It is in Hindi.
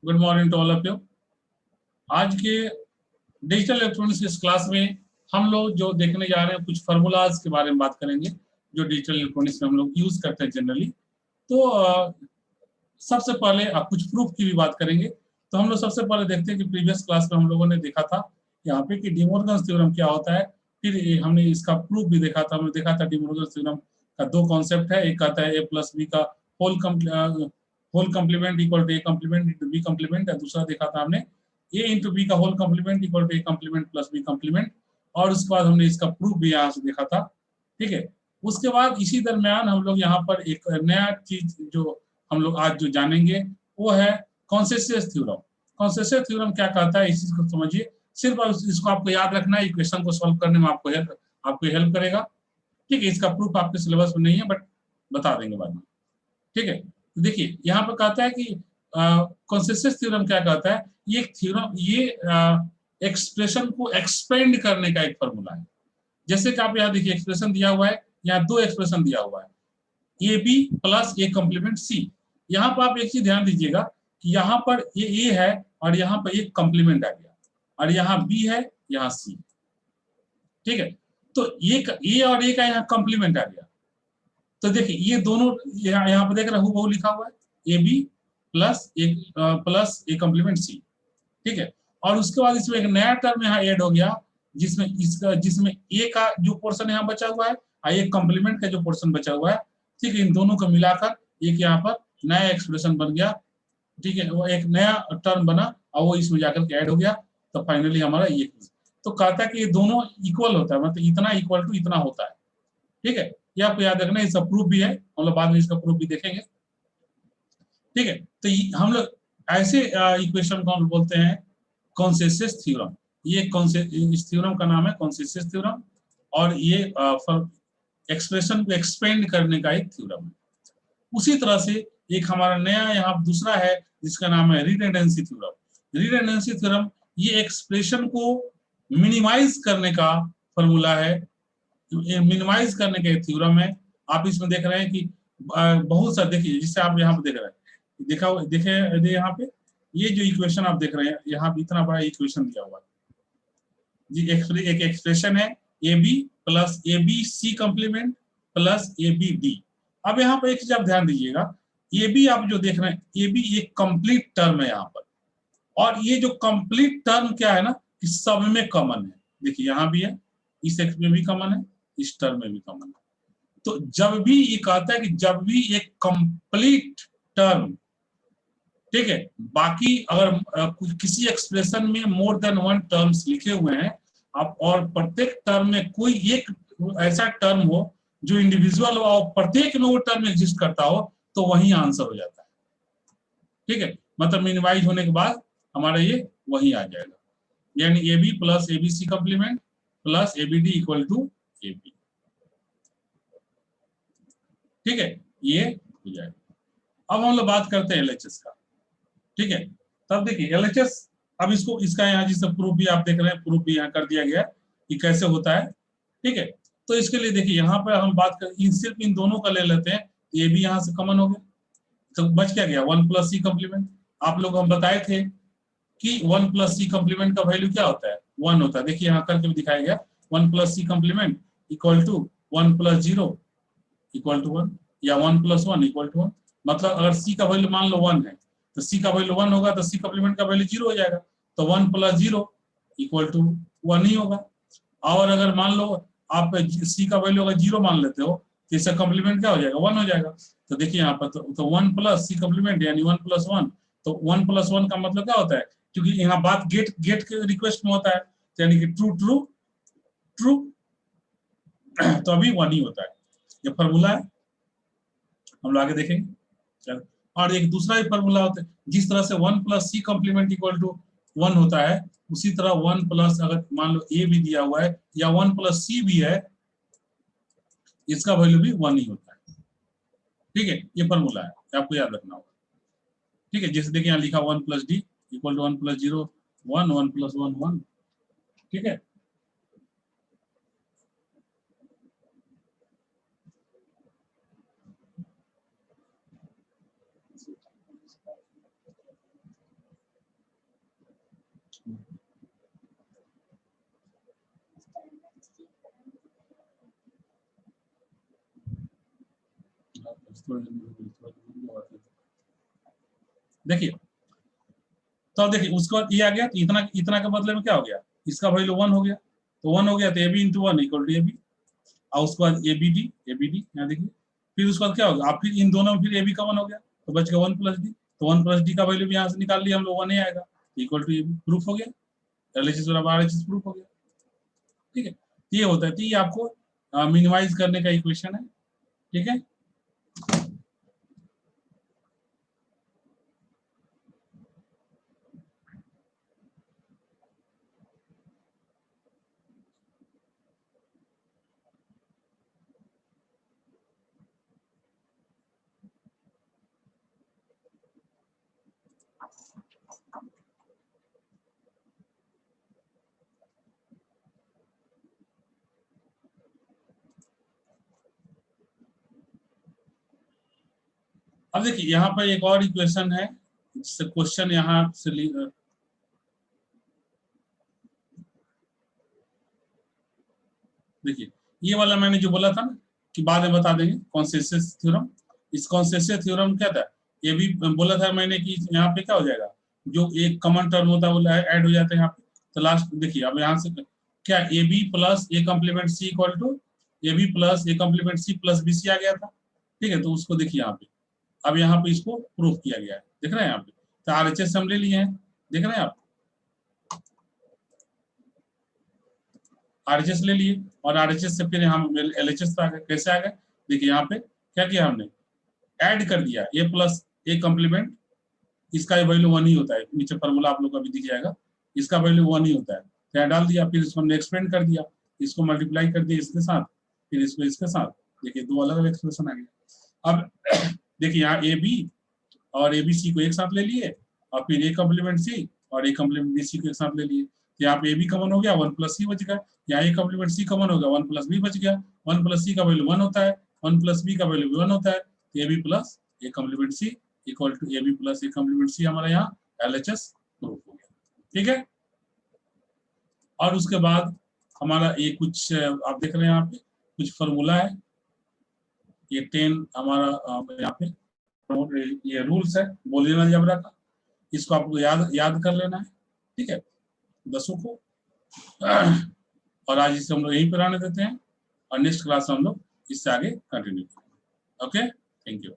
Good morning to all of you. आज के डिजिटल इलेक्ट्रॉनिक्स इस क्लास में हम लोग जो देखने जा रहे हैं कुछ फार्मूलाज के बारे में बात करेंगे जो डिजिटल इलेक्ट्रॉनिक्स में हम लोग यूज करते हैं जनरली। तो सबसे पहले कुछ प्रूफ की भी बात करेंगे। तो हम लोग सबसे पहले देखते हैं कि प्रीवियस क्लास में हम लोगों ने देखा था यहाँ पे कि डिमोर्गन्स थ्योरम क्या होता है। फिर हमने इसका प्रूफ भी देखा था। हमने देखा था डिमोर्गन्स थ्योरम का दो कॉन्सेप्ट है। एक कहता है ए प्लस बी का whole complement equal to A complement into B complement. दूसरा देखा था हमने ए इंटू बी का whole complement equal to A complement plus B complement. और उसके बाद हमने इसका प्रूफ भी यहाँ से देखा था। ठीक है। उसके बाद इसी दरमियान हम लोग यहाँ पर एक नया चीज जो हम लोग आज जो जानेंगे वो है कॉन्सेसियस थ्योरम। कॉन्सेसियस थ्योरम क्या कहता है इस चीज को समझिए। सिर्फ इसको आपको याद रखना है, इक्वेशन को सॉल्व करने में आपको हेल्प करेगा। ठीक है। इसका प्रूफ आपके सिलेबस में नहीं है बट बता देंगे बाद में। ठीक है। तो देखिए यहाँ पर कहता है कि कॉन्सेसियस थ्योरम क्या कहता है। ये थ्योरम ये एक्सप्रेशन को एक्सपेंड करने का एक फॉर्मूला है। जैसे कि आप यहाँ देखिए एक्सप्रेशन दिया हुआ है, यहाँ दो एक्सप्रेशन दिया हुआ है A B plus A complement C. यहाँ पर आप एक चीज ध्यान दीजिएगा कि यहाँ पर ये ए है और यहाँ पर एक कॉम्प्लीमेंट आ गया और यहाँ बी है यहाँ सी। ठीक है। तो ए और ए का यहाँ कॉम्प्लीमेंट आ गया। तो देखिए ये दोनों यहाँ पर देख रहे हूँ बहु लिखा हुआ है A B plus A complement C. ठीक है। और उसके बाद इसमें एक नया टर्म यहाँ ऐड हो गया जिसमें ए का जो पोर्शन यहाँ बचा हुआ है और एक कॉम्प्लीमेंट का जो पोर्शन बचा हुआ है। ठीक है। इन दोनों को मिलाकर एक यहाँ पर नया एक्सप्रेशन बन गया। ठीक है। वो एक नया टर्म बना और वो इसमें जाकर के ऐड हो गया। तो फाइनली हमारा ये तो कहता है कि ये दोनों इक्वल होता है, मतलब इतना इक्वल टू इतना होता है। ठीक है। ये आपको याद रखना, इसका प्रूफ भी है, हम लोग बाद में इसका प्रूफ भी देखेंगे। ठीक है। तो हम लोग ऐसे इक्वेशन को हम बोलते हैं कॉन्सेसियस थ्योरम। ये इस थ्योरम का नाम है कॉन्सेसियस थ्योरम और ये एक्सप्रेशन को एक्सपेंड करने का एक थ्योरम है। उसी तरह से एक हमारा नया यहाँ दूसरा है जिसका नाम है रिडंडेंसी थ्योरम। रिडंडेंसी थ्योरम ये एक्सप्रेशन को मिनिमाइज करने का फॉर्मूला है, मिनिमाइज करने का थ्योरम है। आप इसमें देख रहे हैं कि बहुत सा देखिए जिससे आप यहाँ पे देख रहे हैं देखे यहाँ पे ये जो इक्वेशन आप देख रहे हैं यहाँ पे इतना बड़ा इक्वेशन दिया हुआ है जी। एक एक्सप्रेशन है A B plus A B C complement plus A B D. अब यहाँ पर एक चीज आप ध्यान दीजिएगा, ए बी आप जो देख रहे हैं ए बी एक कंप्लीट टर्म है यहाँ पर। और ये जो कंप्लीट टर्म क्या है ना कि सब में कॉमन है। देखिए यहाँ भी है, इस एक्स में भी कॉमन है, इस टर्म में भी कॉमन है। तो जब भी ये कहता है कि जब भी एक कंप्लीट टर्म, ठीक है, बाकी अगर किसी एक्सप्रेशन में मोर देन वन टर्म्स लिखे हुए हैं आप और प्रत्येक टर्म में कोई एक ऐसा टर्म हो जो इंडिविजुअल हो और प्रत्येक में वो टर्म एग्जिस्ट करता हो तो वही आंसर हो जाता है। ठीक है। मतलब मिनिमाइज होने के बाद हमारा ये वही आ जाएगा, यानी A B plus A B C complement plus A B D equal to A B. ठीक है। ये हो जाएगा। अब हम लोग बात करते हैं एलएचएस का। ठीक है। तब देखिए एलएचएस, अब इसका यहाँ जिससे प्रूफ भी आप देख रहे हैं, प्रूफ भी यहाँ कर दिया गया कि कैसे होता है। ठीक है। तो इसके लिए देखिए यहाँ पर हम बात कर सिर्फ इन दोनों का ले लेते हैं। ये भी यहाँ से कॉमन हो गया तो बच क्या गया वन प्लस सी कॉम्प्लीमेंट। आप लोग हम बताए थे कि वन प्लस सी कॉम्प्लीमेंट का वैल्यू क्या होता है, वन होता है। देखिए यहाँ करके भी दिखाया गया one plus C complement equal to one plus zero equal to one या one plus one equal to one. मतलब अगर सी का वैल्यू मान लो वन है तो सी का वैल्यू वन होगा तो सी कॉम्प्लीमेंट का वैल्यू जीरो हो जाएगा। तो one plus zero equal to one ही होगा। और अगर मान लो आप सी का वैल्यू अगर जीरो मान लेते हो तो इसका कॉम्प्लीमेंट क्या हो जाएगा, वन हो जाएगा। तो देखिए यहाँ पर तो वन प्लस सी कॉम्प्लीमेंट यानी वन प्लस वन। तो वन प्लस वन का मतलब क्या होता है, क्योंकि यहाँ बात गेट के रिक्वेस्ट में होता है यानी कि ट्रू ट्रू ट्रू तो अभी वन ही होता है। ये फॉर्मूला है, हम लोग आगे देखेंगे। चल, और एक दूसरा ही फॉर्मूला होता है जिस तरह से one plus C complement equal to one होता है उसी तरह वन प्लस अगर मान लो ए भी दिया हुआ है या वन प्लस सी भी है इसका वैल्यू भी वन ही होता है। ठीक है। ये फॉर्मूला है, आपको याद रखना होगा। ठीक है। जैसे देखिए यहाँ लिखा one plus D equal to one plus zero one, one plus one one. ठीक है। देखिए, तो अब देखिए उसके बाद ये आ गया, तो इतना इतना के बदले में क्या हो गया, इसका वैल्यू 1 हो गया, तो 1 हो गया तो A B into 1 equal to A B, और उसके बाद ए बी डी यहाँ देखिए, फिर उसके बाद क्या हो गया, आप फिर इन दोनों में फिर ए बी का 1 हो गया, तो बच गया 1 प्लस डी, तो 1 प्लस डी का वैल्यू भी यहाँ से निकाल लिया हम लोग, 1 ही आएगा, equal to A B, proof हो गया, एलएचएस बराबर आरएचएस प्रूफ हो गया। ठीक है, ये होता है, तो ये आपको मिनिमाइज करने का इक्वेशन है। ठीक है, अब देखिए यहाँ पर एक और इक्वेशन है, जिससे क्वेश्चन यहाँ से देखिए, ये वाला मैंने जो बोला था ना कि बाद में बता देंगे, कॉन्सेंसस थ्योरम, इस कॉन्सेंसस थ्योरम क्या था, ये भी बोला था मैंने कि यहाँ पे क्या हो जाएगा, जो एक कॉमन टर्म होता है वो ऐड हो जाता है यहाँ पे, तो लास्ट देखिए अब यहाँ से क्या, A B plus A complement C equal to A B plus A complement C plus B C आ गया था। ठीक है, तो उसको देखिए यहाँ पे, अब यहाँ पे इसको प्रूफ किया गया है, देख रहे हैं यहाँ पे, तो आरएचएस हम ले लिए हैं, देख रहे हैं आप, आरएचएस ले लिए, और आरएचएस से फिर हम एलएचएस पे आ गए, कैसे आ गए, देखिए यहाँ पे क्या किया हमने, ऐड कर दिया ए प्लस ए कॉम्प्लीमेंट, इसका वैल्यू 1 ही होता है, नीचे फॉर्मूला आप लोग का भी दिख जाएगा, इसका वैल्यू 1 ही होता है, तो यहाँ डाल दिया, फिर इसको हमने एक्सपेंड कर दिया, इसको मल्टीप्लाई कर दिया इसके साथ, फिर इसको इसके साथ, देखिए दो अलग अलग एक्सप्रेशन आ गया। अब देखिए यहाँ ए बी और ए बी सी को एक साथ ले लिए, और फिर ए कॉम्प्लीमेंट सी और ए कॉम्प्लीमेंट बी सी को एक साथ ले लिए, तो यहाँ पे ए बी कॉमन हो गया, 1 प्लस सी बच गया, यहाँ ए कॉम्प्लीमेंट सी कॉमन हो गया, 1 प्लस बी बच गया, 1 प्लस सी का वैल्यू 1 होता है, 1 प्लस बी का वैल्यू 1 होता है, तो A B plus A complement C equal to A B plus A complement C हमारा यहाँ एलएचएस प्रूफ हो गया। ठीक है, और उसके बाद हमारा ये कुछ आप देख रहे हैं यहाँ पे कुछ फॉर्मूला है, ये 10 हमारा यहाँ पे ये रूल्स है बोलियन अलजेब्रा का, इसको आपको याद कर लेना है। ठीक है, 10 को और आज इसे हम लोग यहीं पर आने देते हैं, और नेक्स्ट क्लास में हम लोग इससे आगे कंटिन्यू करेंगे। Okay, thank you.